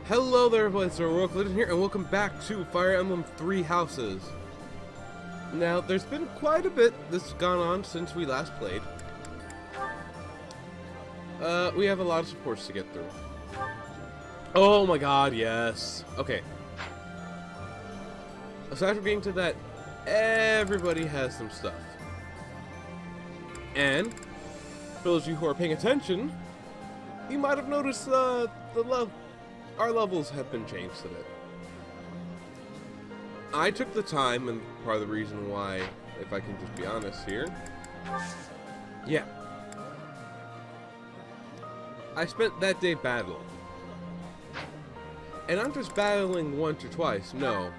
Hello there everybody, it's HeroicLegend here, and welcome back to Fire Emblem 3 Houses. Now, there's been quite a bit that's gone on since we last played. We have a lot of supports to get through. Oh my god, yes. Okay. Aside from getting to that, everybody has some stuff. And, for those of you who are paying attention, you might have noticed our levels have been changed a bit. I took the time, and part of the reason why, if I can just be honest here, yeah. I spent that day battling. And I'm just battling once or twice, no.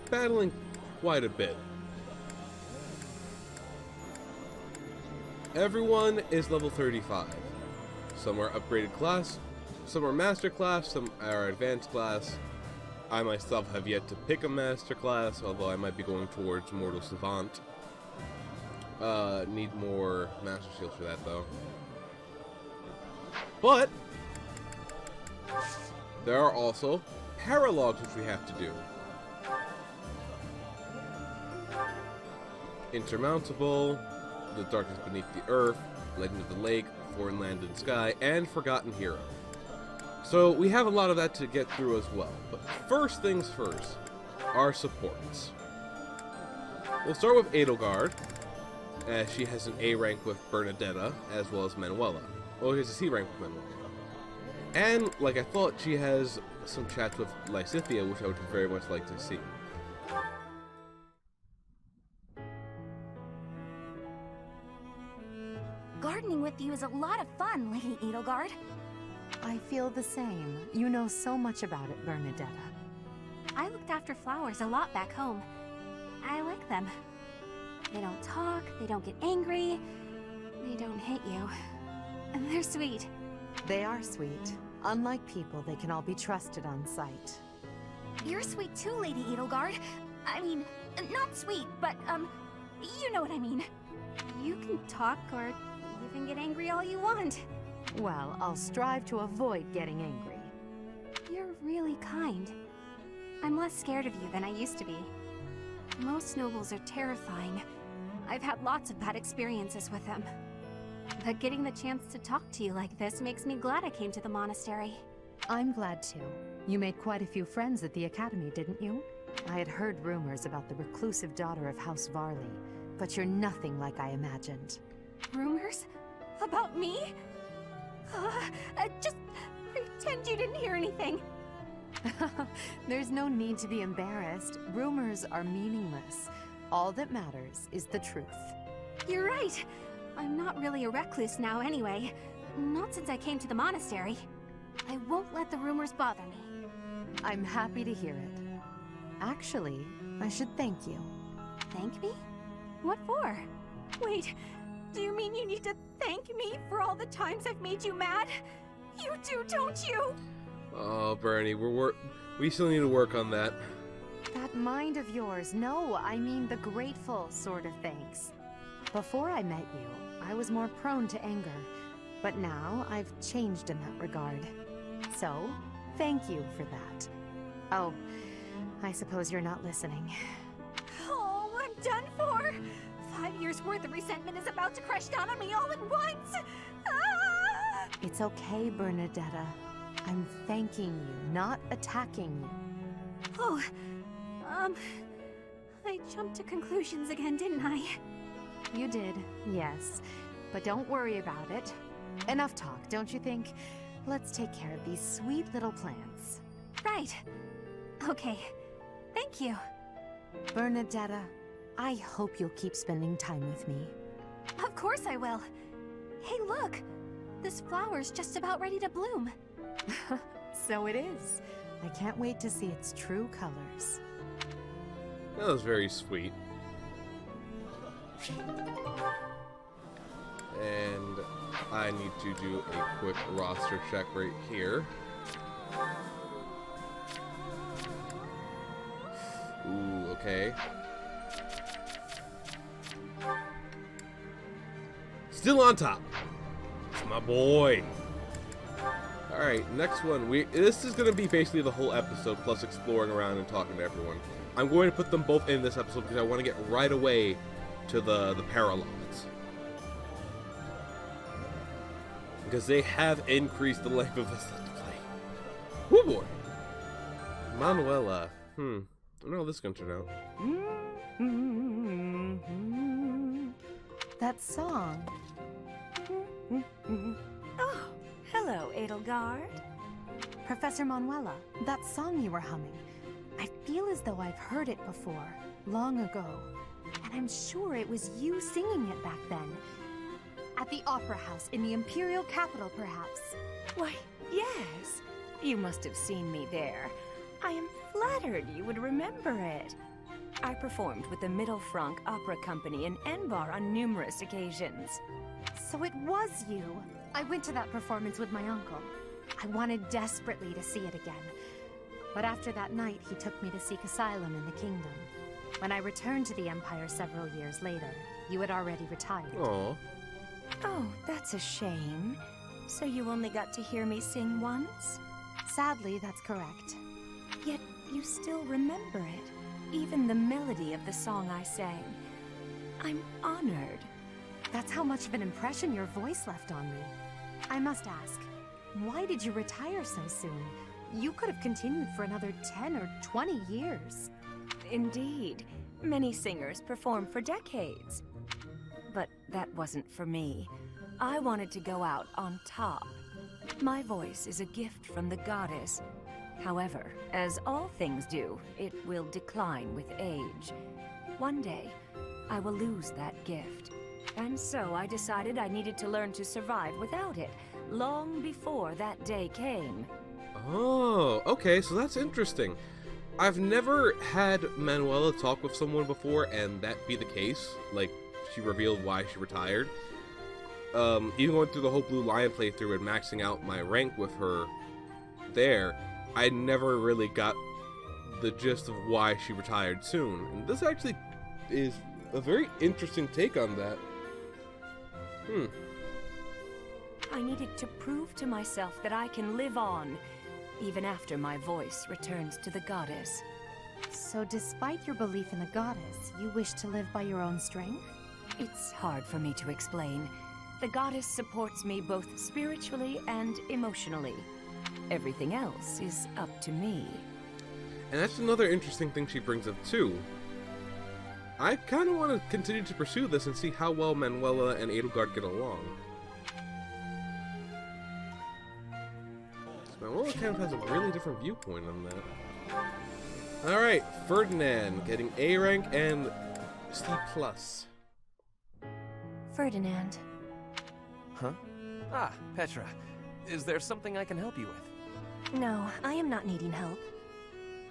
Battling quite a bit. Everyone is level 35. Some are upgraded class, some are master class, some are advanced class. I myself have yet to pick a master class, although I might be going towards Mortal Savant. Need more master seals for that though. But there are also paralogs which we have to do. Insurmountable, The Darkness Beneath the Earth, Legend of the Lake, Foreign Land and Sky, and Forgotten Hero. So we have a lot of that to get through as well. But first things first, our supports. We'll start with Edelgard, as she has an A rank with Bernadetta, as well as Manuela. Oh, she has a C rank with Manuela. And, like I thought, she has some chats with Lysithea, which I would very much like to see. Gardening with you is a lot of fun, Lady Edelgard. I feel the same. You know so much about it, Bernadetta. I looked after flowers a lot back home. I like them. They don't talk, they don't get angry, they don't hit you. And they're sweet. They are sweet. Unlike people, they can all be trusted on sight. You're sweet too, Lady Edelgard. I mean, not sweet, but, you know what I mean. You can talk or even get angry all you want. Well, I'll strive to avoid getting angry. You're really kind. I'm less scared of you than I used to be. Most nobles are terrifying. I've had lots of bad experiences with them. But getting the chance to talk to you like this makes me glad I came to the monastery. I'm glad too. You made quite a few friends at the academy, didn't you? I had heard rumors about the reclusive daughter of House Varley, but you're nothing like I imagined. Rumors? About me? Just pretend you didn't hear anything. There's no need to be embarrassed. Rumors are meaningless. All that matters is the truth. You're right. I'm not really a recluse now anyway. Not since I came to the monastery. I won't let the rumors bother me. I'm happy to hear it. Actually, I should thank you. Thank me? What for? Wait, do you mean you need to thank me for all the times I've made you mad? You do, don't you? Oh, Bernie, we still need to work on that. That mind of yours, no, I mean the grateful sort of thanks. Before I met you, I was more prone to anger, but now I've changed in that regard. So, thank you for that. Oh, I suppose you're not listening. Oh, I'm done for! 5 years worth of resentment is about to crash down on me all at once! Ah! It's okay, Bernadetta. I'm thanking you, not attacking you. Oh, I jumped to conclusions again, didn't I? You did, yes. But don't worry about it. Enough talk, don't you think? Let's take care of these sweet little plants. Right. Okay. Thank you. Bernadetta, I hope you'll keep spending time with me. Of course I will. Hey, look! This flower's just about ready to bloom. So it is. I can't wait to see its true colors. That was very sweet. And I need to do a quick roster check right here. Ooh, okay. Still on top. It's my boy. Alright, next one. This is going to be basically the whole episode, plus exploring around and talking to everyone. I'm going to put them both in this episode because I want to get right away to the paralogs. Because they have increased the length of this Let's Play. Woo boy! Manuela. I don't know how this is going to turn out. That song. Oh, hello, Edelgard. Professor Manuela, that song you were humming. I feel as though I've heard it before, long ago. And I'm sure it was you singing it back then. At the Opera House in the Imperial capital, perhaps. Why, yes. You must have seen me there. I am flattered you would remember it. I performed with the Mittelfrank Opera Company in Enbar on numerous occasions. So it was you. I went to that performance with my uncle. I wanted desperately to see it again. But after that night, he took me to seek asylum in the kingdom. When I returned to the Empire several years later, you had already retired. Aww. Oh, that's a shame. So you only got to hear me sing once? Sadly, that's correct. Yet you still remember it, even the melody of the song I sang. I'm honored. That's how much of an impression your voice left on me. I must ask, why did you retire so soon? You could have continued for another 10 or 20 years. Indeed, many singers perform for decades. But that wasn't for me. I wanted to go out on top. My voice is a gift from the goddess. However, as all things do, it will decline with age. One day, I will lose that gift. And so I decided I needed to learn to survive without it, long before that day came. Oh, okay, so that's interesting. I've never had Manuela talk with someone before and that be the case. Like, she revealed why she retired. Even going through the whole Blue Lion playthrough and maxing out my rank with her there, I never really got the gist of why she retired soon. And this actually is a very interesting take on that. I needed to prove to myself that I can live on, even after my voice returns to the goddess. So despite your belief in the goddess, you wish to live by your own strength? It's hard for me to explain. The goddess supports me both spiritually and emotionally. Everything else is up to me. And that's another interesting thing she brings up too. I kind of want to continue to pursue this and see how well Manuela and Edelgard get along. Manuela kind of has a really different viewpoint on that. Alright, Ferdinand getting A rank and C+. Ferdinand. Huh? Ah, Petra. Is there something I can help you with? No, I am not needing help.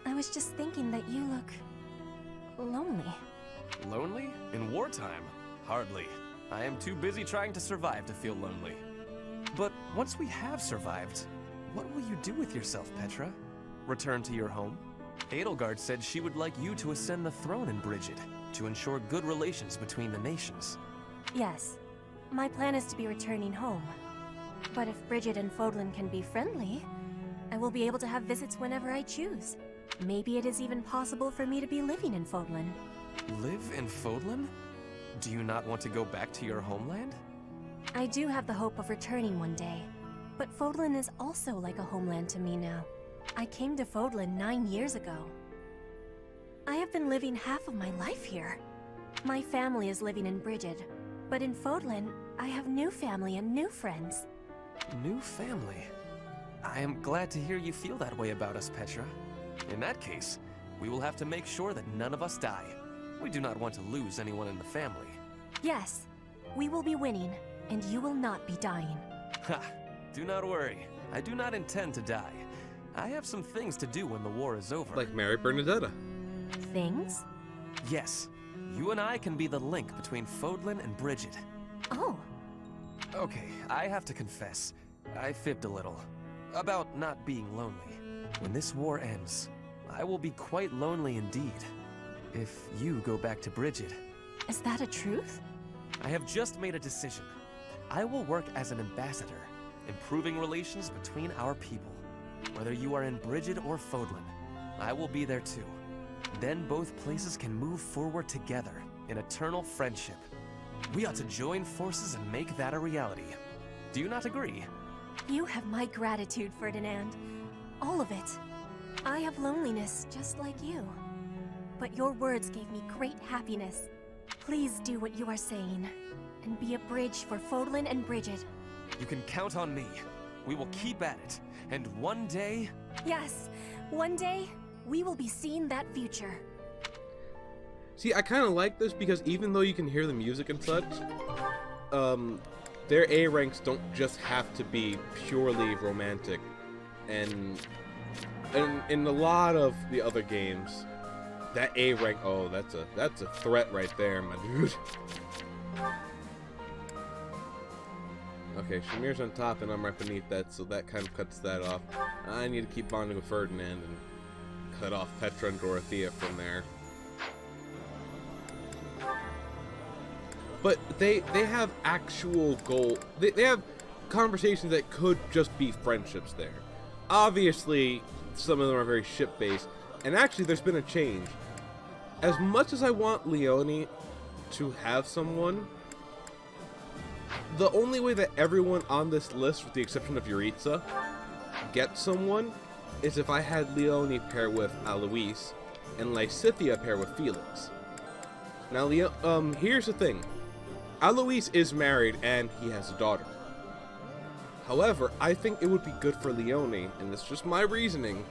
I was just thinking that you look lonely. Lonely? In wartime? Hardly. I am too busy trying to survive to feel lonely. But once we have survived, what will you do with yourself, Petra? Return to your home? Edelgard said she would like you to ascend the throne in Brigid, to ensure good relations between the nations. Yes. My plan is to be returning home. But if Brigid and Fodlan can be friendly, I will be able to have visits whenever I choose. Maybe it is even possible for me to be living in Fodlan. Live in Fodlan? Do you not want to go back to your homeland? I do have the hope of returning one day. But Fodlan is also like a homeland to me now. I came to Fodlan 9 years ago. I have been living half of my life here. My family is living in Brigid, but in Fodlan, I have new family and new friends. New family? I am glad to hear you feel that way about us, Petra. In that case, we will have to make sure that none of us die. We do not want to lose anyone in the family. Yes, we will be winning, and you will not be dying. Ha! Do not worry. I do not intend to die. I have some things to do when the war is over. Like Mary Bernadetta. Things? Yes. You and I can be the link between Fodlan and Brigid. Oh. Okay, I have to confess. I fibbed a little. About not being lonely. When this war ends, I will be quite lonely indeed. If you go back to Brigid. Is that a truth? I have just made a decision. I will work as an ambassador. improving relations between our people. Whether you are in Brigid or Fodlan, I will be there too. Then both places can move forward together in eternal friendship. We ought to join forces and make that a reality. Do you not agree? You have my gratitude, Ferdinand. All of it. I have loneliness just like you. But your words gave me great happiness. Please do what you are saying, and be a bridge for Fodlan and Brigid. You can count on me. We will keep at it, and one day... Yes, one day, we will be seeing that future. See, I kind of like this because even though you can hear the music and such, their A ranks don't just have to be purely romantic. And in a lot of the other games, that A rank, oh, that's a threat right there, my dude. Okay, Shamir's on top and I'm right beneath that, so that kind of cuts that off. I need to keep bonding with Ferdinand and cut off Petra and Dorothea from there. But they have actual goal. They have conversations that could just be friendships there. Obviously, some of them are very ship-based, and actually there's been a change. As much as I want Leone to have someone, the only way that everyone on this list, with the exception of Yuritsa, gets someone is if I had Leone pair with Alois and Lysithea pair with Felix. Now, here's the thing. Alois is married and he has a daughter. However, I think it would be good for Leone, and it's just my reasoning,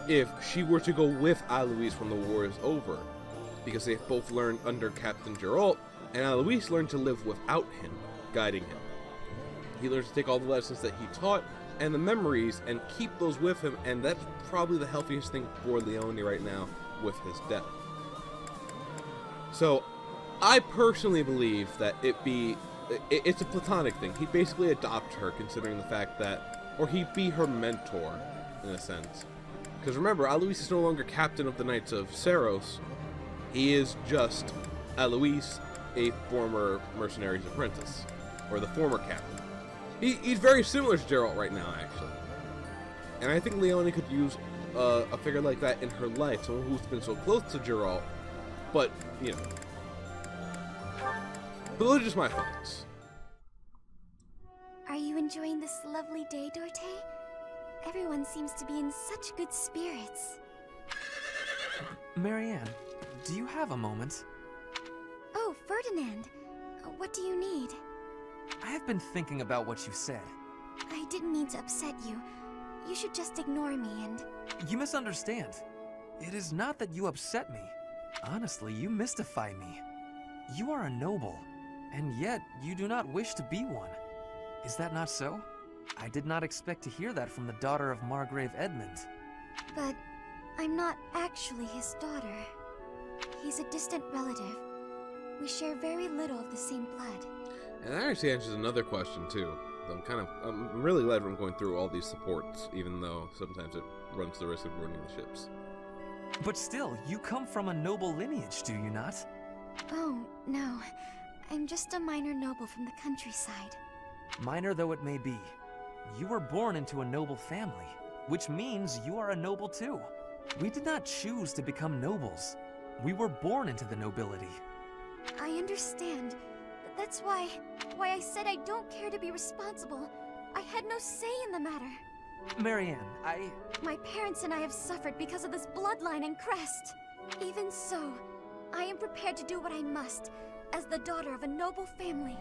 if she were to go with Alois when the war is over. Because they've both learned under Captain Geralt, and Alois learned to live without him, guiding him. He learns to take all the lessons that he taught, and the memories, and keep those with him, and that's probably the healthiest thing for Leone right now, with his death. So, I personally believe that it's a platonic thing. He'd basically adopt her, considering the fact that, or he'd be her mentor, in a sense. Because remember, Alois is no longer captain of the Knights of Seiros. He is just Alois, a former mercenary's apprentice, or the former captain. He's very similar to Geralt right now, actually. And I think Leone could use a figure like that in her life, someone who's been so close to Geralt, but, you know. But those are just my thoughts. Are you enjoying this lovely day, Dorte? Everyone seems to be in such good spirits. Marianne, do you have a moment? Oh, Ferdinand. What do you need? I have been thinking about what you said. I didn't mean to upset you. You should just ignore me and... You misunderstand. It is not that you upset me. Honestly, you mystify me. You are a noble, and yet you do not wish to be one. Is that not so? I did not expect to hear that from the daughter of Margrave Edmund. But I'm not actually his daughter. He's a distant relative. We share very little of the same blood. And that actually answers another question too. I'm really glad I'm going through all these supports, even though sometimes it runs the risk of ruining the ships. But still, you come from a noble lineage, do you not? Oh, no. I'm just a minor noble from the countryside. Minor though it may be, you were born into a noble family, which means you are a noble too. We did not choose to become nobles. We were born into the nobility. I understand. That's why I said I don't care to be responsible. I had no say in the matter. Marianne, My parents and I have suffered because of this bloodline and crest. Even so, I am prepared to do what I must, as the daughter of a noble family.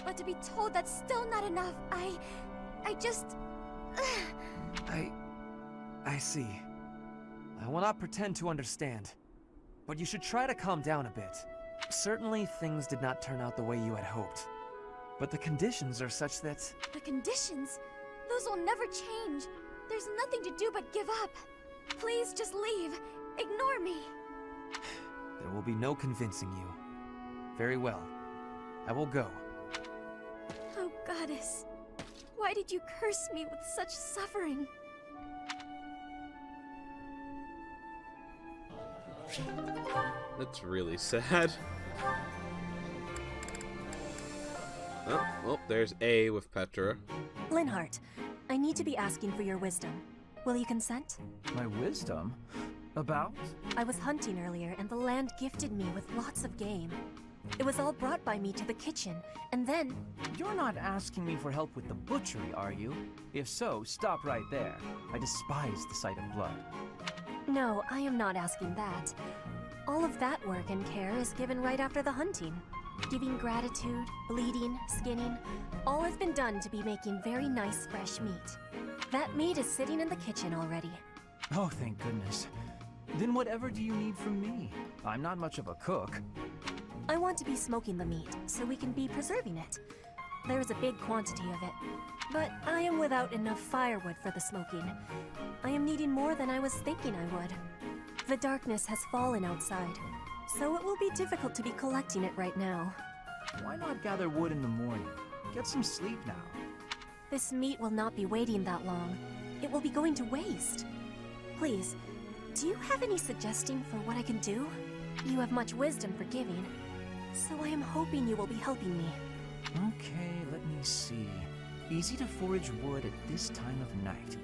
But to be told that's still not enough, I just... I see. I will not pretend to understand, but you should try to calm down a bit. Certainly, things did not turn out the way you had hoped, but the conditions are such that... The conditions? Those will never change. There's nothing to do but give up. Please just leave. Ignore me. There will be no convincing you. Very well. I will go. Oh, Goddess. Why did you curse me with such suffering? That's really sad. Oh, well, there's A with Petra. Linhardt, I need to be asking for your wisdom. Will you consent? My wisdom? About? I was hunting earlier, and the land gifted me with lots of game. It was all brought by me to the kitchen, and then... You're not asking me for help with the butchery, are you? If so, stop right there. I despise the sight of blood. No, I am not asking that. All of that work and care is given right after the hunting. Giving gratitude, bleeding, skinning, all has been done to be making very nice fresh meat. That meat is sitting in the kitchen already. Oh, thank goodness. Then whatever do you need from me? I'm not much of a cook. I want to be smoking the meat, so we can be preserving it. There is a big quantity of it, but I am without enough firewood for the smoking. I am needing more than I was thinking I would. The darkness has fallen outside, so it will be difficult to be collecting it right now. Why not gather wood in the morning? Get some sleep now. This meat will not be waiting that long. It will be going to waste. Please, do you have any suggestion for what I can do? You have much wisdom for giving, so I am hoping you will be helping me. Okay, let me see. Easy to forage wood at this time of night.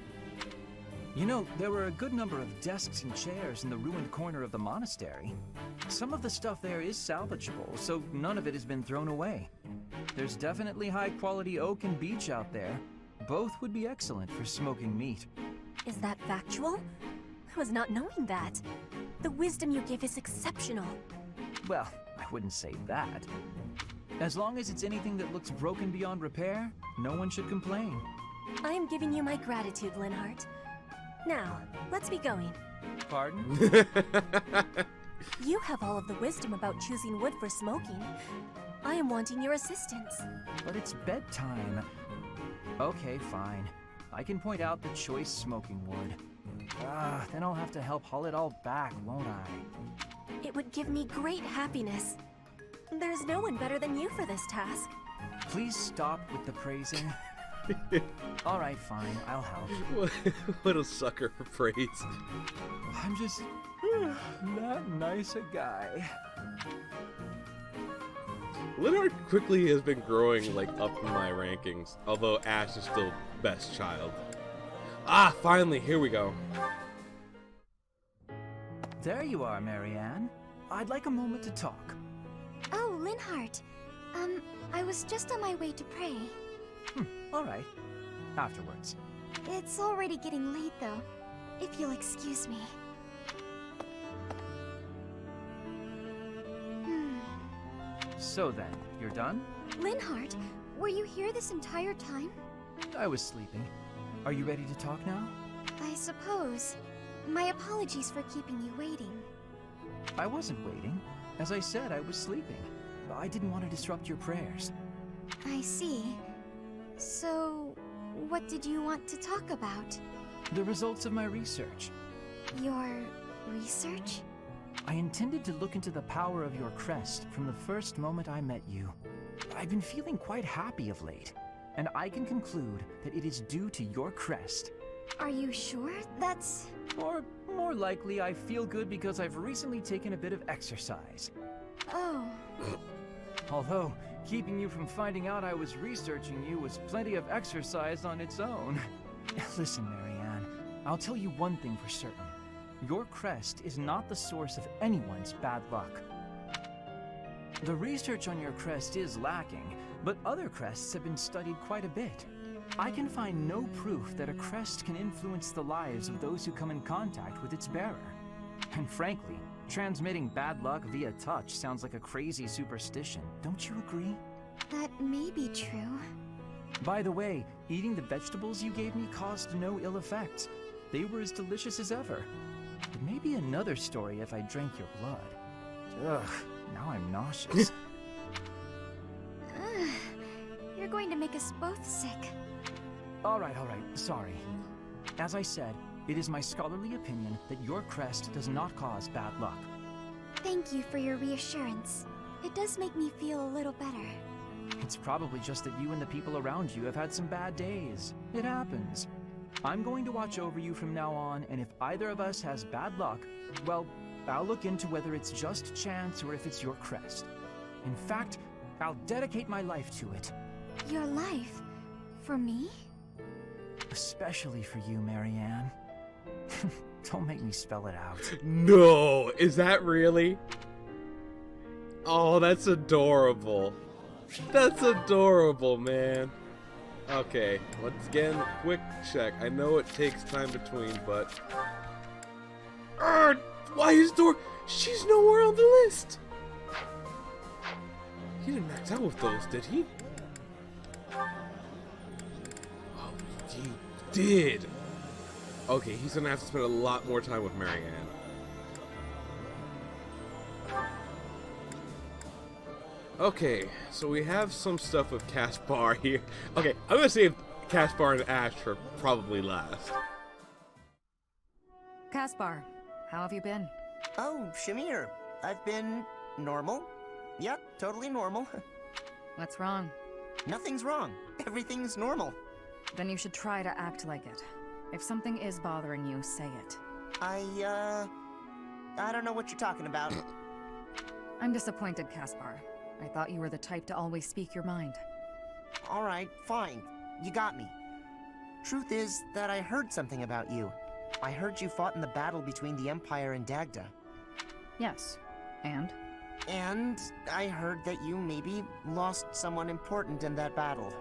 You know, there were a good number of desks and chairs in the ruined corner of the monastery. Some of the stuff there is salvageable, so none of it has been thrown away. There's definitely high-quality oak and beech out there. Both would be excellent for smoking meat. Is that factual? I was not knowing that. The wisdom you give is exceptional. Well, I wouldn't say that. As long as it's anything that looks broken beyond repair, no one should complain. I am giving you my gratitude, Linhardt. Now, let's be going. Pardon? You have all of the wisdom about choosing wood for smoking. I am wanting your assistance. But it's bedtime. Okay, fine. I can point out the choice smoking wood. Then I'll have to help haul it all back, won't I? It would give me great happiness. There's no one better than you for this task. Please stop with the praising. All right, fine, I'll help. What a sucker for praise. I'm just that nice a guy. Linhardt quickly has been growing, like, up in my rankings, although Ash is still best child. Ah, finally, here we go. There you are, Marianne. I'd like a moment to talk. Oh, Linhardt. I was just on my way to pray. All right. Afterwards. It's already getting late, though. If you'll excuse me. So then, you're done? Linhardt, were you here this entire time? I was sleeping. Are you ready to talk now? I suppose. My apologies for keeping you waiting. I wasn't waiting. As I said, I was sleeping. I didn't want to disrupt your prayers. I see. So, what did you want to talk about? The results of my research. Your research? I intended to look into the power of your crest from the first moment I met you. I've been feeling quite happy of late, and I can conclude that it is due to your crest. Are you sure that's... Or more likely, I feel good because I've recently taken a bit of exercise. Oh. Although, keeping you from finding out I was researching you was plenty of exercise on its own. Listen, Marianne, I'll tell you one thing for certain. Your crest is not the source of anyone's bad luck. The research on your crest is lacking, but other crests have been studied quite a bit. I can find no proof that a crest can influence the lives of those who come in contact with its bearer. And frankly, transmitting bad luck via touch sounds like a crazy superstition, don't you agree? That may be true. By the way, eating the vegetables you gave me caused no ill effects. They were as delicious as ever. It may be another story if I drank your blood. Ugh, now I'm nauseous. You're going to make us both sick. All right, sorry. As I said, it is my scholarly opinion that your crest does not cause bad luck. Thank you for your reassurance. It does make me feel a little better. It's probably just that you and the people around you have had some bad days. It happens. I'm going to watch over you from now on, and if either of us has bad luck, well, I'll look into whether it's just chance or if it's your crest. In fact, I'll dedicate my life to it. Your life? For me? Especially for you, Marianne. Don't make me spell it out. No, is that really? Oh, that's adorable. That's adorable, man. Okay, let's again quick check. I know it takes time between, but why is Dora? She's nowhere on the list. He didn't max out with those, did he? Oh, he did. Okay, he's gonna have to spend a lot more time with Marianne. Okay, so we have some stuff with Caspar here. Okay, I'm gonna save Caspar and Ash for probably last. Caspar, how have you been? Oh, Shamir. I've been normal. Yep, totally normal. What's wrong? Nothing's wrong. Everything's normal. Then you should try to act like it. If something is bothering you, say it. I don't know what you're talking about. I'm disappointed, Caspar. I thought you were the type to always speak your mind. Alright, fine. You got me. Truth is that I heard something about you. I heard you fought in the battle between the Empire and Dagda. Yes. And? And I heard that you maybe lost someone important in that battle.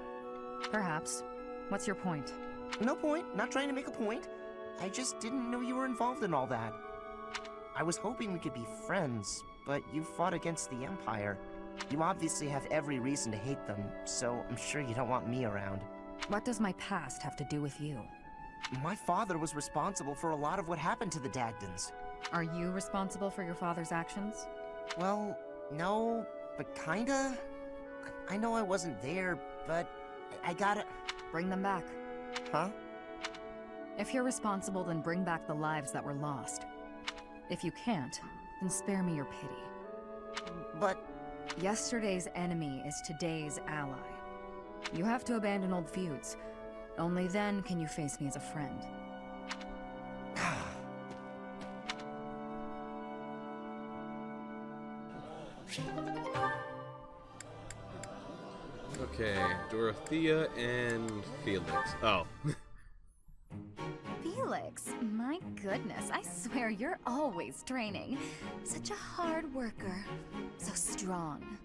Perhaps. What's your point? No point, not trying to make a point. I just didn't know you were involved in all that. I was hoping we could be friends, but you fought against the Empire. You obviously have every reason to hate them, so I'm sure you don't want me around. What does my past have to do with you? My father was responsible for a lot of what happened to the Dagdans. Are you responsible for your father's actions? Well, no, but kinda. I know I wasn't there, but I gotta... Bring them back. Huh? If you're responsible, then bring back the lives that were lost. If you can't, then spare me your pity. But... Yesterday's enemy is today's ally. You have to abandon old feuds. Only then can you face me as a friend. Okay, Dorothea and Felix. Oh. Felix, my goodness, I swear you're always training. Such a hard worker. So strong.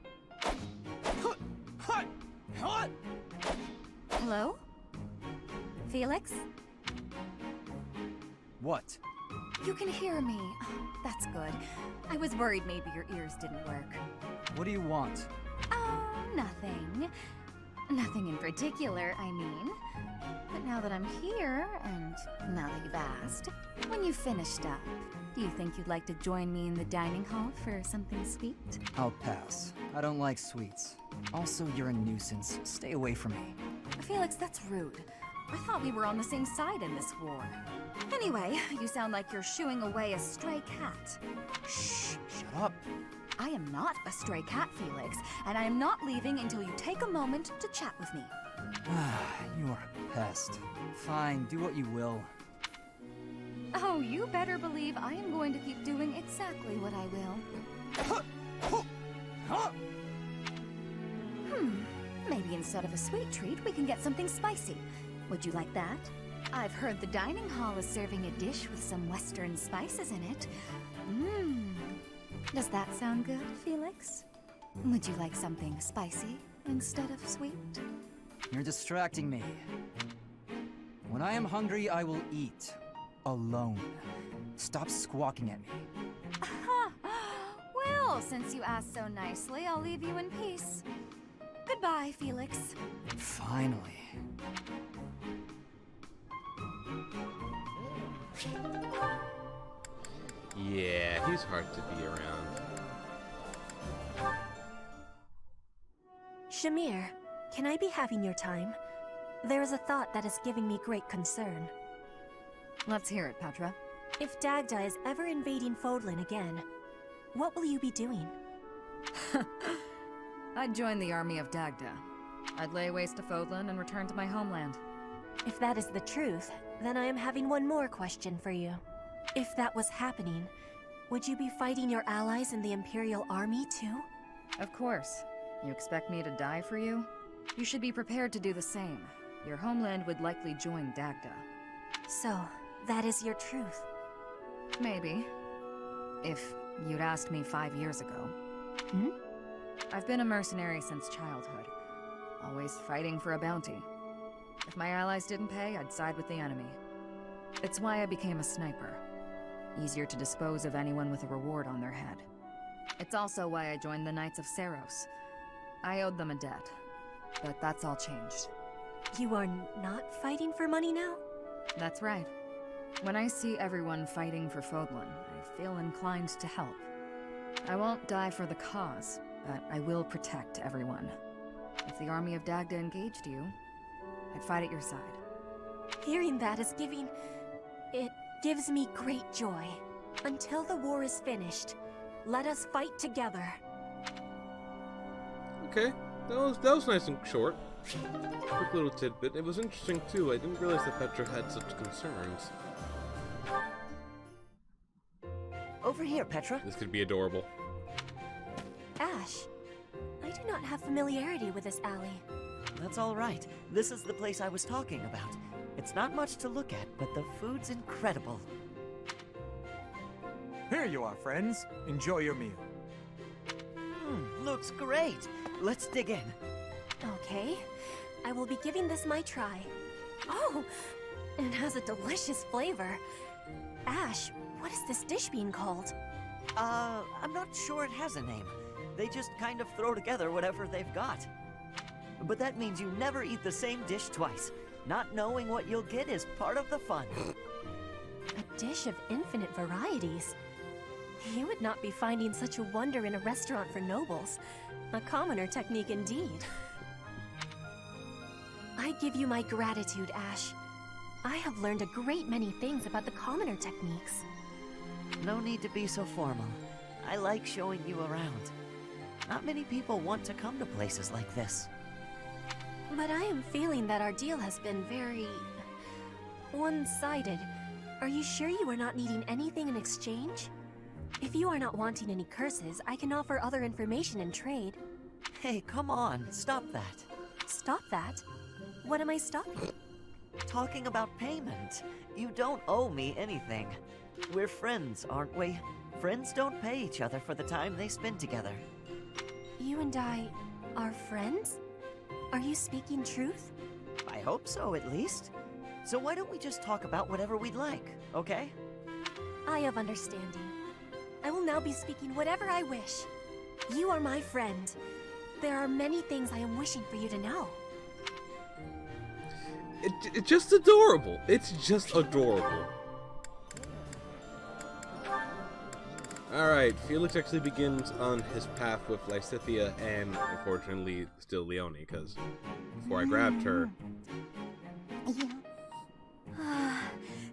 Hello? Felix? What? You can hear me. Oh, that's good. I was worried maybe your ears didn't work. What do you want? Oh, nothing. Nothing in particular, I mean. But now that I'm here, and now that you've asked, when you've finished up, do you think you'd like to join me in the dining hall for something sweet? I'll pass. I don't like sweets. Also, you're a nuisance. Stay away from me. Felix, that's rude. I thought we were on the same side in this war. Anyway, you sound like you're shooing away a stray cat. Shh, shut up. I am not a stray cat, Felix, and I am not leaving until you take a moment to chat with me. You are a pest. Fine, do what you will. Oh, you better believe I am going to keep doing exactly what I will. Maybe instead of a sweet treat, we can get something spicy. Would you like that? I've heard the dining hall is serving a dish with some Western spices in it. Does that sound good, Felix? Would you like something spicy instead of sweet? You're distracting me. When I am hungry, I will eat. Alone. Stop squawking at me. Well, since you asked so nicely, I'll leave you in peace. Goodbye, Felix. Finally. Yeah, he's hard to be around. Shamir, can I be having your time? There is a thought that is giving me great concern. Let's hear it, Petra. If Dagda is ever invading Fodlan again, what will you be doing? I'd join the army of Dagda. I'd lay waste to Fodlan and return to my homeland. If that is the truth, then I am having one more question for you. If that was happening, would you be fighting your allies in the Imperial Army too? Of course. You expect me to die for you? You should be prepared to do the same. your homeland would likely join Dagda. So, that is your truth. Maybe. If you'd asked me 5 years ago. Hmm? I've been a mercenary since childhood. Always fighting for a bounty. If my allies didn't pay, I'd side with the enemy. It's why I became a sniper. Easier to dispose of anyone with a reward on their head. It's also why I joined the Knights of Seros. I owed them a debt, but that's all changed. You are not fighting for money now? That's right. When I see everyone fighting for Fodlan, I feel inclined to help. I won't die for the cause, but I will protect everyone. If the army of Dagda engaged you, I'd fight at your side. Hearing that is giving... it gives me great joy. Until the war is finished, let us fight together. Okay, that was nice and short. Quick little tidbit. It was interesting too. I didn't realize that Petra had such concerns. Over here, Petra. This could be adorable. Ash, I do not have familiarity with this alley. That's all right. This is the place I was talking about. It's not much to look at, but the food's incredible. Here you are, friends. Enjoy your meal. Looks great. Let's dig in. Okay, I will be giving this my try. Oh, it has a delicious flavor. Ash, what is this dish being called? I'm not sure it has a name. They just kind of throw together whatever they've got. But that means you never eat the same dish twice. Not knowing what you'll get is part of the fun. A dish of infinite varieties. You would not be finding such a wonder in a restaurant for nobles. A commoner technique indeed. I give you my gratitude, Ash. I have learned a great many things about the commoner techniques. No need to be so formal. I like showing you around. Not many people want to come to places like this. But I am feeling that our deal has been very... one-sided. Are you sure you are not needing anything in exchange? If you are not wanting any curses, I can offer other information in trade. Hey, come on, stop that. Stop that? What am I stopping? Talking about payment. You don't owe me anything. We're friends, aren't we? Friends don't pay each other for the time they spend together. You and I are friends? Are you speaking truth? I hope so, at least. So why don't we just talk about whatever we'd like, okay? I have understanding. I will now be speaking whatever I wish. You are my friend. There are many things I am wishing for you to know. It's just adorable. It's just adorable. Alright, Felix actually begins on his path with Lysithea and, unfortunately, still Leone, because before I grabbed her...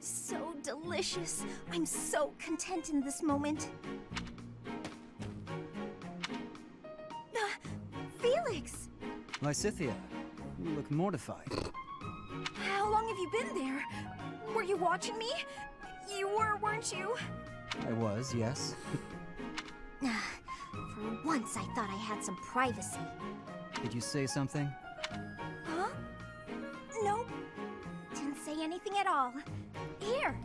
So delicious. I'm so content in this moment. Felix! Lysithea, you look mortified. How long have you been there? Were you watching me? You were, weren't you? I was, yes. For once, I thought I had some privacy. Did you say something? Huh? Nope. Didn't say anything at all. Here.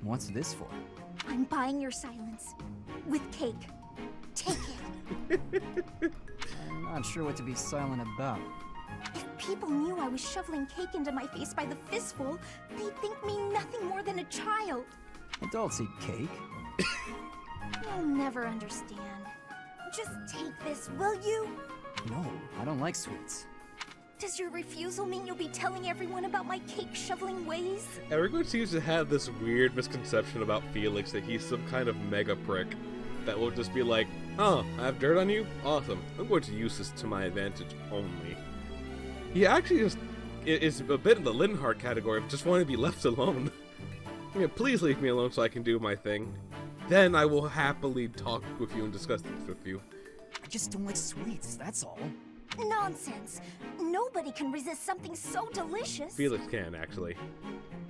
What's this for? I'm buying your silence. With cake. Take it. I'm not sure what to be silent about. If people knew I was shoveling cake into my face by the fistful, they'd think me nothing more than a child. Adults eat cake. You'll never understand. Just take this, will you? No, I don't like sweets. Does your refusal mean you'll be telling everyone about my cake shoveling ways? Everyone seems to have this weird misconception about Felix that he's some kind of mega prick that will just be like, oh, I have dirt on you? Awesome. I'm going to use this to my advantage only. He actually just is a bit in the Linhardt category of just wanting to be left alone. Please leave me alone so I can do my thing. Then I will happily talk with you and discuss things with you. I just don't like sweets, that's all. Nonsense! Nobody can resist something so delicious! Felix can, actually.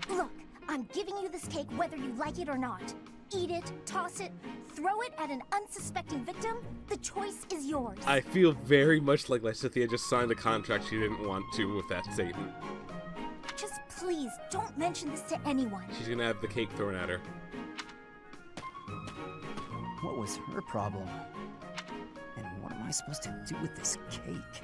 Look, I'm giving you this cake whether you like it or not. Eat it, toss it, throw it at an unsuspecting victim, the choice is yours. I feel very much like Lysithea just signed a contract she didn't want to with that statement. Just please, don't mention this to anyone. She's gonna have the cake thrown at her. What was her problem? And what am I supposed to do with this cake?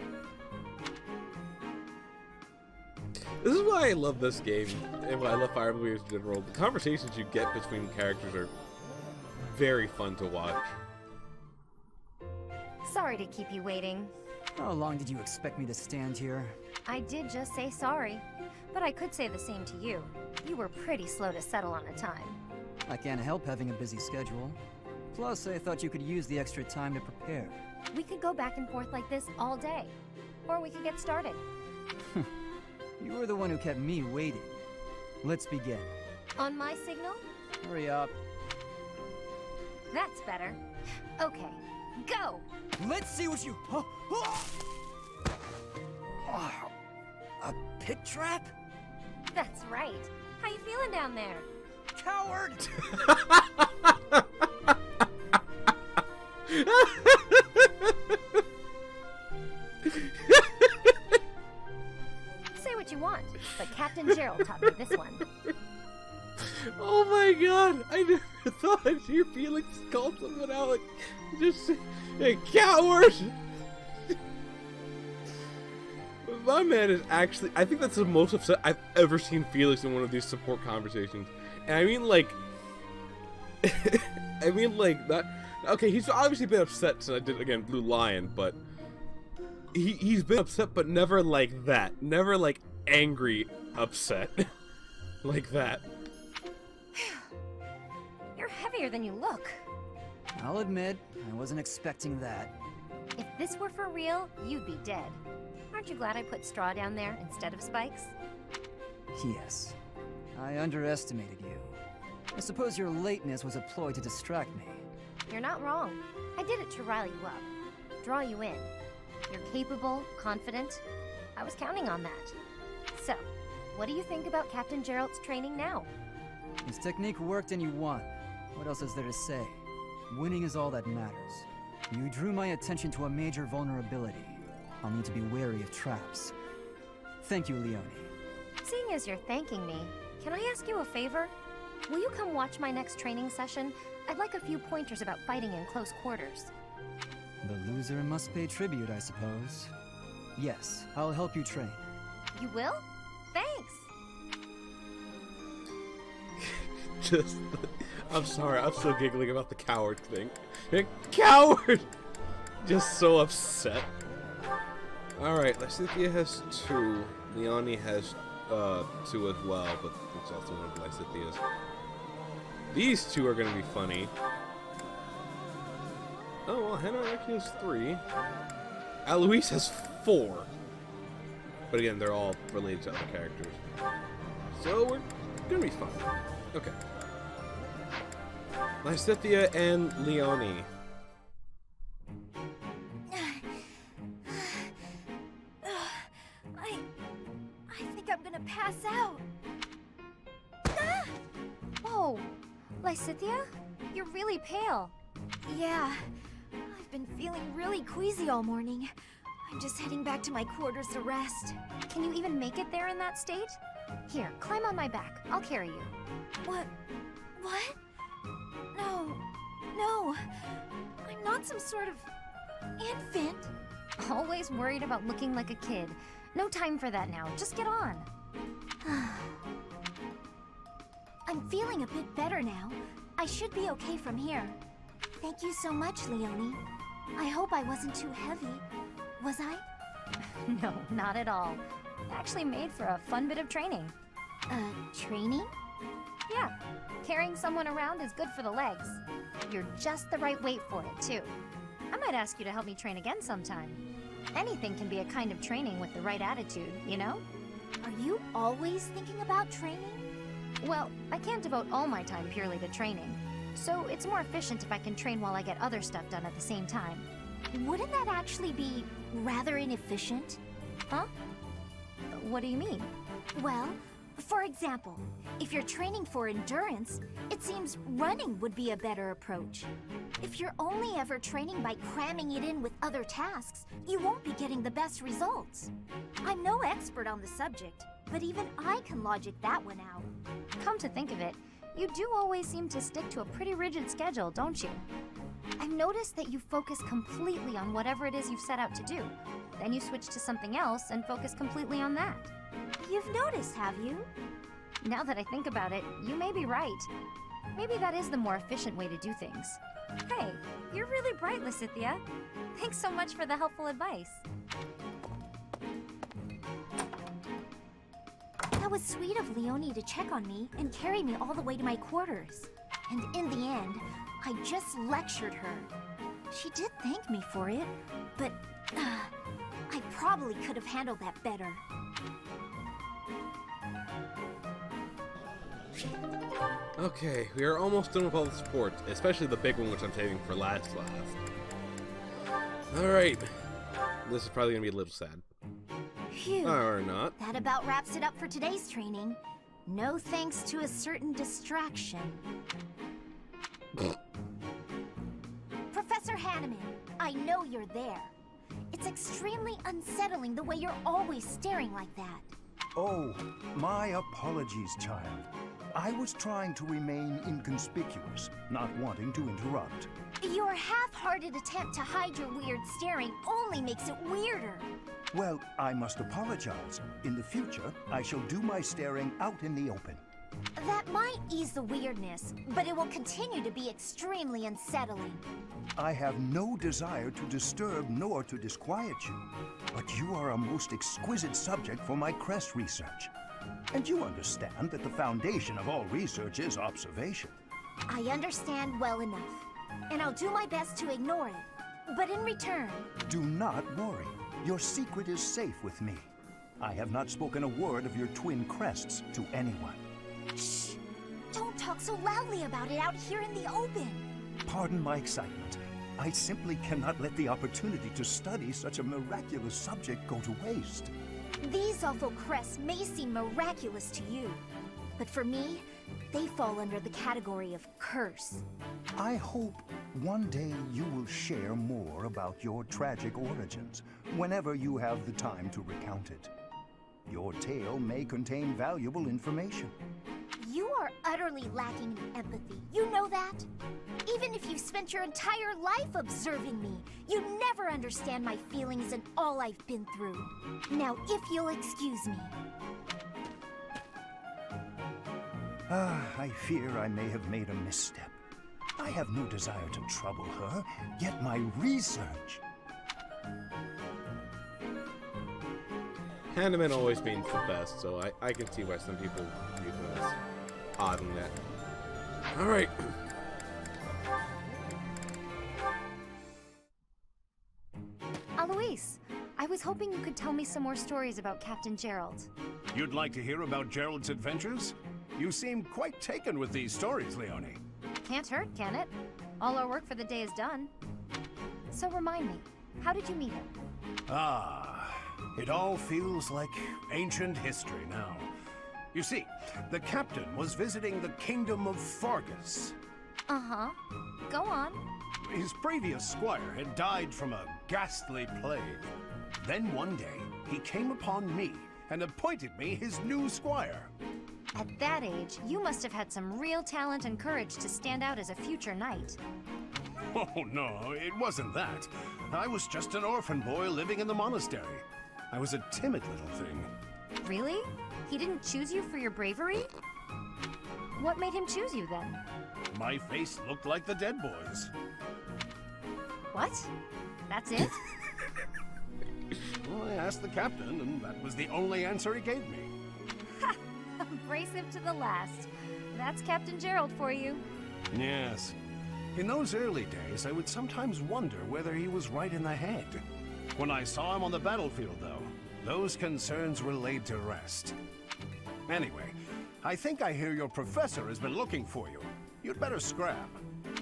This is why I love this game, and why I love Fire Emblem in general. The conversations you get between characters are very fun to watch. Sorry to keep you waiting. How long did you expect me to stand here? I did just say sorry, but I could say the same to you. You were pretty slow to settle on a time. I can't help having a busy schedule. Plus, I thought you could use the extra time to prepare. We could go back and forth like this all day. Or we could get started. You were the one who kept me waiting. Let's begin. On my signal? Hurry up. That's better. Okay, go! Let's see what you... A pit trap? That's right. How you feeling down there? Coward! Say what you want, but Captain Gerald taught me this one. Oh my god! I never thought your feelings called someone out like just a coward. My man is actually, I think that's the most upset I've ever seen Felix in one of these support conversations. And I mean like I mean like that. Okay, he's obviously been upset since I did again Blue Lion, but he's been upset, but never like that. Never like angry upset like that. You're heavier than you look. I'll admit, I wasn't expecting that. If this were for real, you'd be dead. Aren't you glad I put straw down there instead of spikes? Yes. I underestimated you. I suppose your lateness was a ploy to distract me. You're not wrong. I did it to rile you up. Draw you in. You're capable, confident. I was counting on that. So, what do you think about Captain Gerald's training now? His technique worked and you won. What else is there to say? Winning is all that matters. You drew my attention to a major vulnerability. I'll need to be wary of traps. Thank you, Leone. Seeing as you're thanking me, can I ask you a favor? Will you come watch my next training session? I'd like a few pointers about fighting in close quarters. The loser must pay tribute, I suppose. Yes, I'll help you train. You will? Thanks! Just, I'm sorry, I'm still giggling about the coward thing. Coward! Just so upset. Alright, Lysithea has 2. Leone has 2 as well, but it's also one of Lysithea's. These 2 are gonna be funny. Oh, well, Hannah actually has 3. Alois has 4. But again, they're all related to other characters. So, we're gonna be fine. Okay. Lysithea and Leone. I think I'm gonna pass out. Ah! Whoa! Lysithea? You're really pale. Yeah, I've been feeling really queasy all morning. I'm just heading back to my quarters to rest. Can you even make it there in that state? Here, climb on my back. I'll carry you. What? What? No. No. I'm not some sort of infant. Always worried about looking like a kid. No time for that now. Just get on. I'm feeling a bit better now. I should be okay from here. Thank you so much, Leone. I hope I wasn't too heavy. Was I? No, not at all. Actually made for a fun bit of training. Training? Yeah. Carrying someone around is good for the legs. You're just the right weight for it, too. I might ask you to help me train again sometime. Anything can be a kind of training with the right attitude, you know? Are you always thinking about training? Well, I can't devote all my time purely to training. So it's more efficient if I can train while I get other stuff done at the same time. Wouldn't that actually be rather inefficient? Huh? What do you mean? Well, for example, if you're training for endurance, it seems running would be a better approach. If you're only ever training by cramming it in with other tasks, you won't be getting the best results. I'm no expert on the subject, but even I can logic that one out. Come to think of it, you do always seem to stick to a pretty rigid schedule, don't you? I've noticed that you focus completely on whatever it is you've set out to do. Then you switch to something else and focus completely on that. You've noticed, have you? Now that I think about it, you may be right. Maybe that is the more efficient way to do things. Hey, you're really bright, Lysithia. Thanks so much for the helpful advice. That was sweet of Leonie to check on me and carry me all the way to my quarters. And in the end, I just lectured her. She did thank me for it, but I probably could have handled that better. Okay, we are almost done with all the supports, especially the big one, which I'm saving for last. Alright. This is probably gonna be a little sad. Phew. Or not. That about wraps it up for today's training. No thanks to a certain distraction. Professor Hanneman, I know you're there. It's extremely unsettling the way you're always staring like that. Oh, my apologies, child. I was trying to remain inconspicuous, not wanting to interrupt. Your half-hearted attempt to hide your weird staring only makes it weirder. Well, I must apologize. In the future, I shall do my staring out in the open. That might ease the weirdness, but it will continue to be extremely unsettling. I have no desire to disturb nor to disquiet you, but you are a most exquisite subject for my crest research. And you understand that the foundation of all research is observation. I understand well enough, and I'll do my best to ignore it. But in return... Do not worry. Your secret is safe with me. I have not spoken a word of your twin crests to anyone. Shh! Don't talk so loudly about it out here in the open! Pardon my excitement. I simply cannot let the opportunity to study such a miraculous subject go to waste. These awful crests may seem miraculous to you, but for me, they fall under the category of curse. I hope one day you will share more about your tragic origins, whenever you have the time to recount it. Your tale may contain valuable information. You are utterly lacking in empathy. You know that? Even if you've spent your entire life observing me, you never understand my feelings and all I've been through. Now, if you'll excuse me. I fear I may have made a misstep. I have no desire to trouble her, yet my research... Hanneman always means the best, so I can see why some people view him as odd in that. Alright. Alois, I was hoping you could tell me some more stories about Captain Gerald. You'd like to hear about Gerald's adventures? You seem quite taken with these stories, Leonie. Can't hurt, can it? All our work for the day is done. So remind me, how did you meet him? It all feels like ancient history now. You see, the captain was visiting the kingdom of Fargus. Uh-huh. Go on. His previous squire had died from a ghastly plague. Then one day, he came upon me and appointed me his new squire. At that age, you must have had some real talent and courage to stand out as a future knight. Oh, no, it wasn't that. I was just an orphan boy living in the monastery. I was a timid little thing. Really? He didn't choose you for your bravery? What made him choose you then? My face looked like the dead boys. What? That's it? Well, I asked the captain, and that was the only answer he gave me. Ha! Abrasive to the last. That's Captain Gerald for you. Yes. In those early days, I would sometimes wonder whether he was right in the head. When I saw him on the battlefield, though, those concerns were laid to rest. Anyway, I think I hear your professor has been looking for you. You'd better scrap.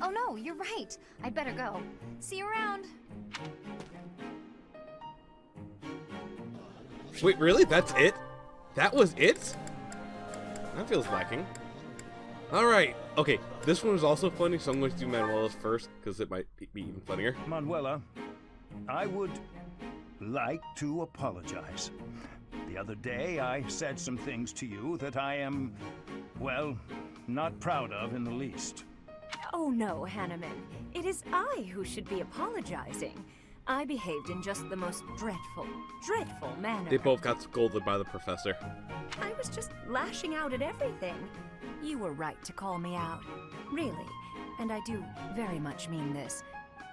Oh no, you're right. I'd better go. See you around. Wait, really? That's it? That was it? That feels lacking. Alright, okay, this one was also funny, so I'm going to do Manuela's first, because it might be even funnier. Manuela, I would like to apologize. The other day, I said some things to you that I am, well, not proud of in the least. Oh no, Hanneman. It is I who should be apologizing. I behaved in just the most dreadful, dreadful manner. They both got scolded by the professor. I was just lashing out at everything. You were right to call me out. Really. And I do very much mean this.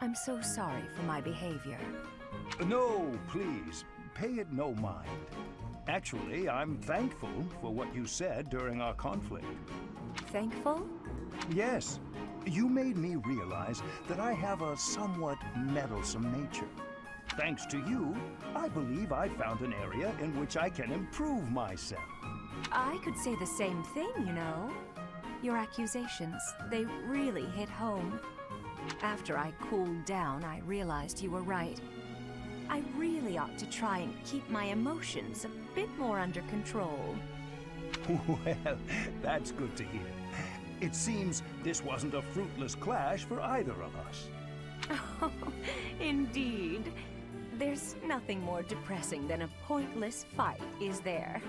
I'm so sorry for my behavior. No, please, pay it no mind. Actually, I'm thankful for what you said during our conflict. Thankful? Yes. You made me realize that I have a somewhat meddlesome nature. Thanks to you, I believe I found an area in which I can improve myself. I could say the same thing, you know. Your accusations, they really hit home. After I cooled down, I realized you were right. I really ought to try and keep my emotions a bit more under control. Well, that's good to hear. It seems this wasn't a fruitless clash for either of us. Oh, indeed. There's nothing more depressing than a pointless fight, is there?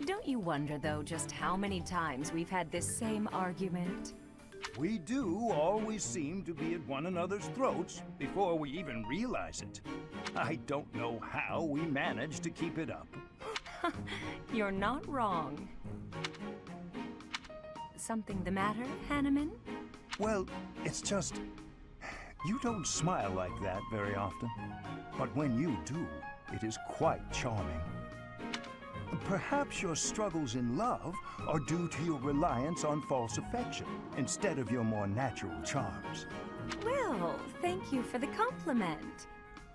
Don't you wonder, though, just how many times we've had this same argument? We do always seem to be at one another's throats before we even realize it. I don't know how we manage to keep it up. You're not wrong. Something the matter, Hanneman? Well, it's just... you don't smile like that very often. But when you do, it is quite charming. Perhaps your struggles in love are due to your reliance on false affection instead of your more natural charms. Well, thank you for the compliment.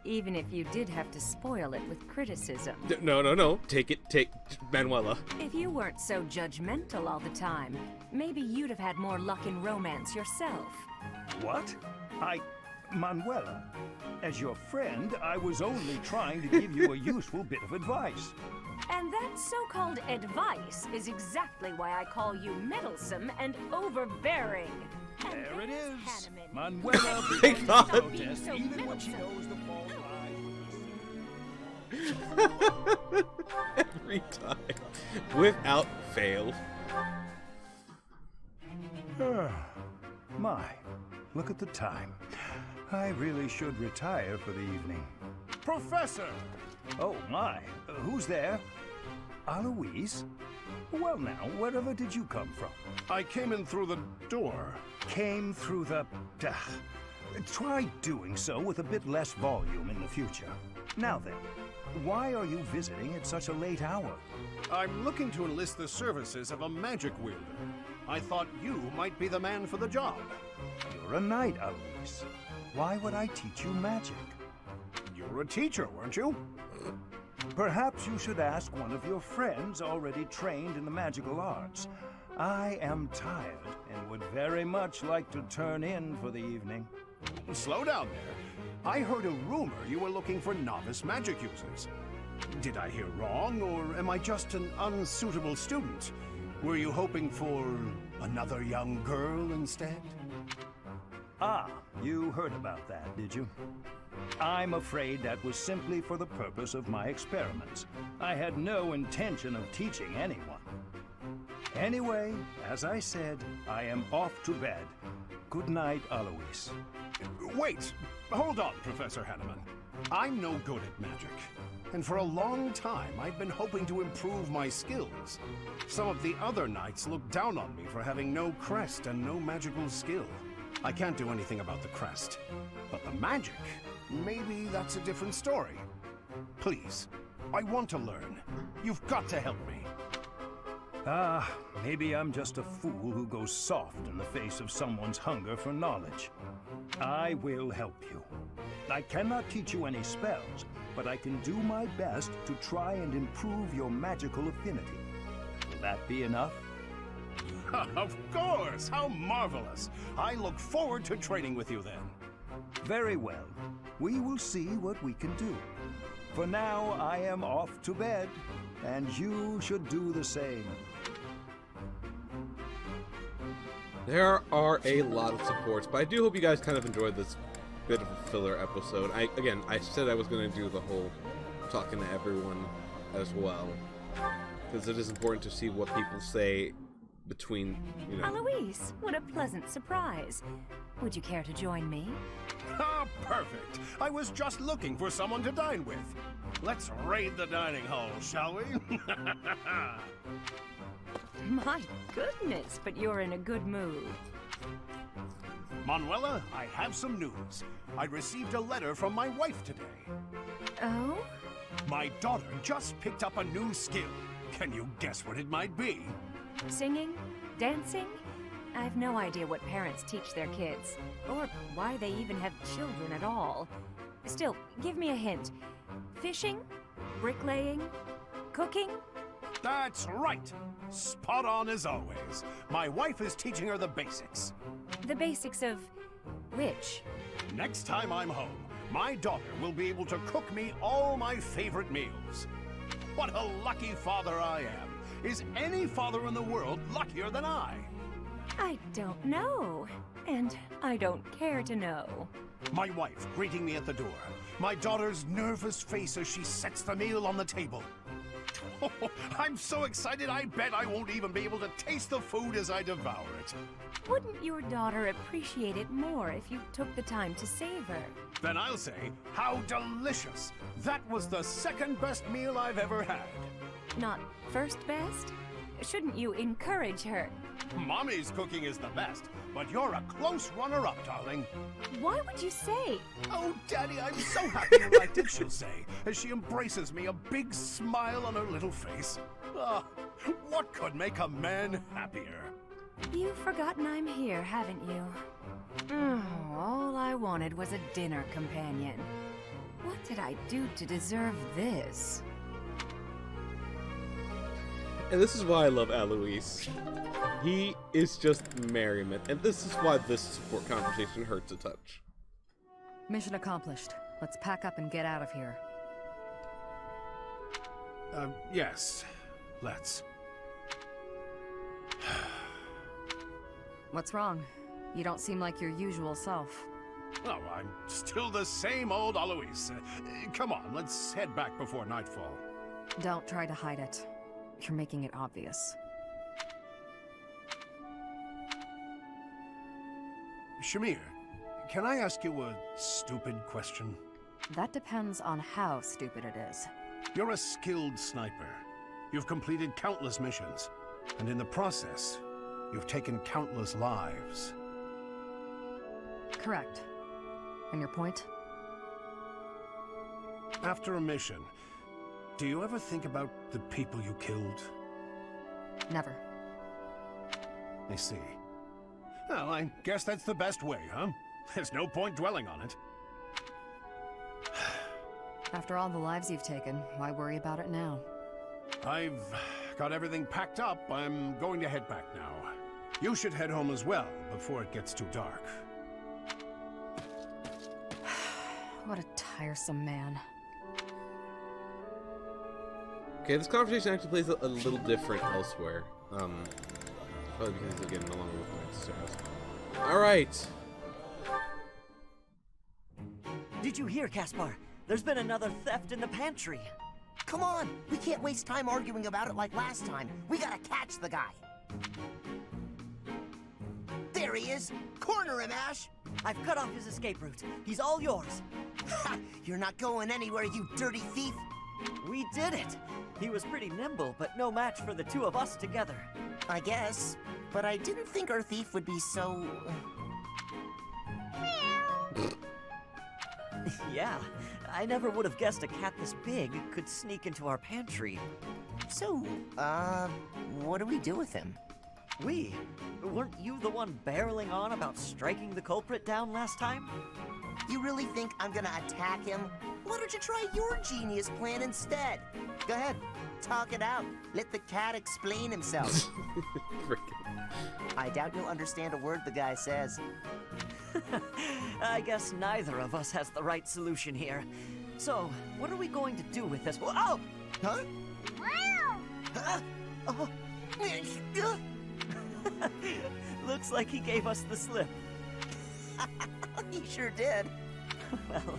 Even if you did have to spoil it with criticism. No. Take Manuela. If you weren't so judgmental all the time, maybe you'd have had more luck in romance yourself. What? Manuela, as your friend, I was only trying to give you a useful bit of advice. And that so-called advice is exactly why I call you meddlesome and overbearing. And there it is. Hanneman. Manuela My begins God. to protest even when she knows the fault lies. Every time. Without fail. My, look at the time. I really should retire for the evening. Professor! Oh my, who's there? Aloise? Well now, wherever did you come from? I came in through the door. Came through the... try doing so with a bit less volume in the future. Now then, why are you visiting at such a late hour? I'm looking to enlist the services of a magic wielder. I thought you might be the man for the job. You're a knight, Aloise. Why would I teach you magic? You were a teacher, weren't you? Perhaps you should ask one of your friends already trained in the magical arts. I am tired and would very much like to turn in for the evening. Slow down there. I heard a rumor you were looking for novice magic users. Did I hear wrong, or am I just an unsuitable student? Were you hoping for another young girl instead? Ah, you heard about that, did you? I'm afraid that was simply for the purpose of my experiments. I had no intention of teaching anyone. Anyway, as I said, I am off to bed. Good night, Aloise. Wait! Hold on, Professor Hanneman. I'm no good at magic. And for a long time, I've been hoping to improve my skills. Some of the other knights look down on me for having no crest and no magical skill. I can't do anything about the crest. But the magic, maybe that's a different story. Please, I want to learn. You've got to help me. Ah, maybe I'm just a fool who goes soft in the face of someone's hunger for knowledge. I will help you. I cannot teach you any spells, but I can do my best to try and improve your magical affinity. Will that be enough? Of course! How marvelous! I look forward to training with you then. Very well. We will see what we can do. For now, I am off to bed, and you should do the same. There are a lot of supports, but I do hope you guys kind of enjoyed this bit of a filler episode. I said I was going to do the whole talking to everyone as well. Because it is important to see what people say between, you know. Alois, what a pleasant surprise. Would you care to join me? Ah, perfect. I was just looking for someone to dine with. Let's raid the dining hall, shall we? My goodness, but you're in a good mood. Manuela, I have some news. I received a letter from my wife today. Oh? My daughter just picked up a new skill. Can you guess what it might be? Singing? Dancing? I've no idea what parents teach their kids, or why they even have children at all. Still, give me a hint. Fishing? Bricklaying? Cooking? That's right. Spot on as always. My wife is teaching her the basics. The basics of which? Next time I'm home, my daughter will be able to cook me all my favorite meals. What a lucky father I am. Is any father in the world luckier than I? I don't know. And I don't care to know. My wife greeting me at the door. My daughter's nervous face as she sets the meal on the table. Oh, I'm so excited I bet I won't even be able to taste the food as I devour it. Wouldn't your daughter appreciate it more if you took the time to savor? Then I'll say, how delicious! That was the second best meal I've ever had. Not first best? Shouldn't you encourage her? Mommy's cooking is the best, but you're a close runner-up, darling. Why would you say? Oh, Daddy, I'm so happy you liked it, she'll say, as she embraces me, a big smile on her little face. Ah, what could make a man happier? You've forgotten I'm here, haven't you? All I wanted was a dinner companion. What did I do to deserve this? And this is why I love Alois. He is just merriment, and this is why this support conversation hurts a touch. Mission accomplished. Let's pack up and get out of here. Yes. Let's. What's wrong? You don't seem like your usual self. Oh, I'm still the same old Alois. Come on, let's head back before nightfall. Don't try to hide it. You're making it obvious. Shamir, can I ask you a stupid question? That depends on how stupid it is. You're a skilled sniper. You've completed countless missions, and in the process, you've taken countless lives. Correct. And your point? After a mission, do you ever think about the people you killed? Never. I see. Well, I guess that's the best way, huh? There's no point dwelling on it. After all the lives you've taken, why worry about it now? I've got everything packed up. I'm going to head back now. You should head home as well, before it gets too dark. What a tiresome man. Okay, this conversation actually plays a little different elsewhere. Probably because, again, no longer with my sisters. Alright! Did you hear, Caspar? There's been another theft in the pantry. Come on, we can't waste time arguing about it like last time. We gotta catch the guy. There he is! Corner him, Ash! I've cut off his escape route. He's all yours. Ha! You're not going anywhere, you dirty thief! We did it! He was pretty nimble, but no match for the two of us together. I guess, but I didn't think our thief would be so... Yeah, I never would have guessed a cat this big could sneak into our pantry. So, what do we do with him? We? Weren't you the one barreling on about striking the culprit down last time? You really think I'm gonna attack him? Why don't you try your genius plan instead? Go ahead, talk it out. Let the cat explain himself. I doubt you'll understand a word the guy says. I guess neither of us has the right solution here. So, what are we going to do with this? Oh! Huh? Oh. Looks like he gave us the slip. He sure did. Well,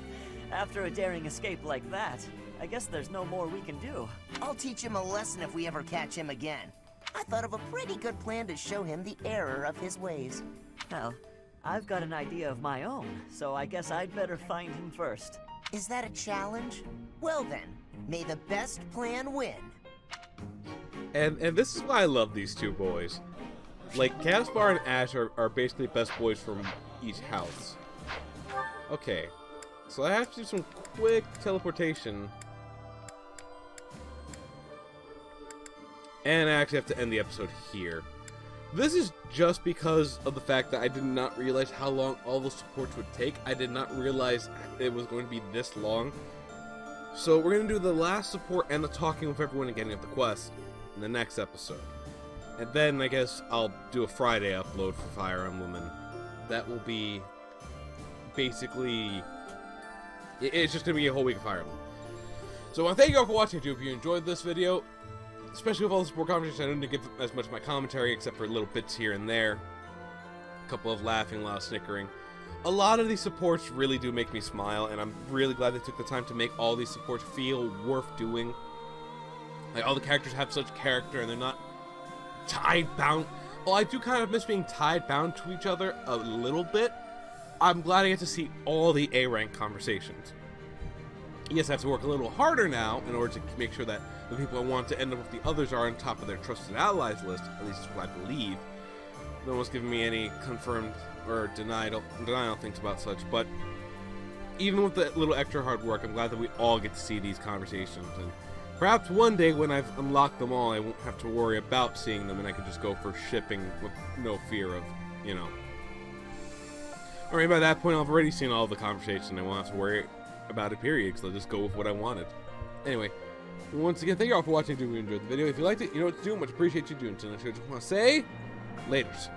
after a daring escape like that, I guess there's no more we can do. I'll teach him a lesson if we ever catch him again. I thought of a pretty good plan to show him the error of his ways. Well, I've got an idea of my own, so I guess I'd better find him first. Is that a challenge? Well then, may the best plan win. And this is why I love these two boys. Like, Caspar and Ash are basically best boys from each house. Okay, so I have to do some quick teleportation. And I actually have to end the episode here. This is just because of the fact that I did not realize how long all the supports would take. I did not realize it was going to be this long. So we're going to do the last support and the talking with everyone and getting up the quest in the next episode. And then I guess I'll do a Friday upload for Fire Emblem, and that will be basically... It's just going to be a whole week of Fire Emblem. So I want to thank you all for watching. I hope you enjoyed this video. Especially with all the support conversations, I didn't give as much of my commentary, except for little bits here and there. A couple of laughing, a lot of snickering. A lot of these supports really do make me smile, and I'm really glad they took the time to make all these supports feel worth doing. Like, all the characters have such character, and they're not tied-bound. Well, I do kind of miss being tied-bound to each other a little bit. I'm glad I get to see all the A-rank conversations. Yes, I have to work a little harder now in order to make sure that the people I want to end up with the others are on top of their trusted allies list. At least that's what I believe. No one's given me any confirmed or denial things about such, but even with the little extra hard work, I'm glad that we all get to see these conversations. And perhaps one day when I've unlocked them all, I won't have to worry about seeing them, and I can just go for shipping with no fear of, you know. Or maybe by that point I've already seen all the conversations and I won't have to worry about it, period, because I'll just go with what I wanted. Anyway, once again, thank you all for watching. If you enjoyed the video, if you liked it, you know what to do. Much appreciate you doing so. I just want to say, laters.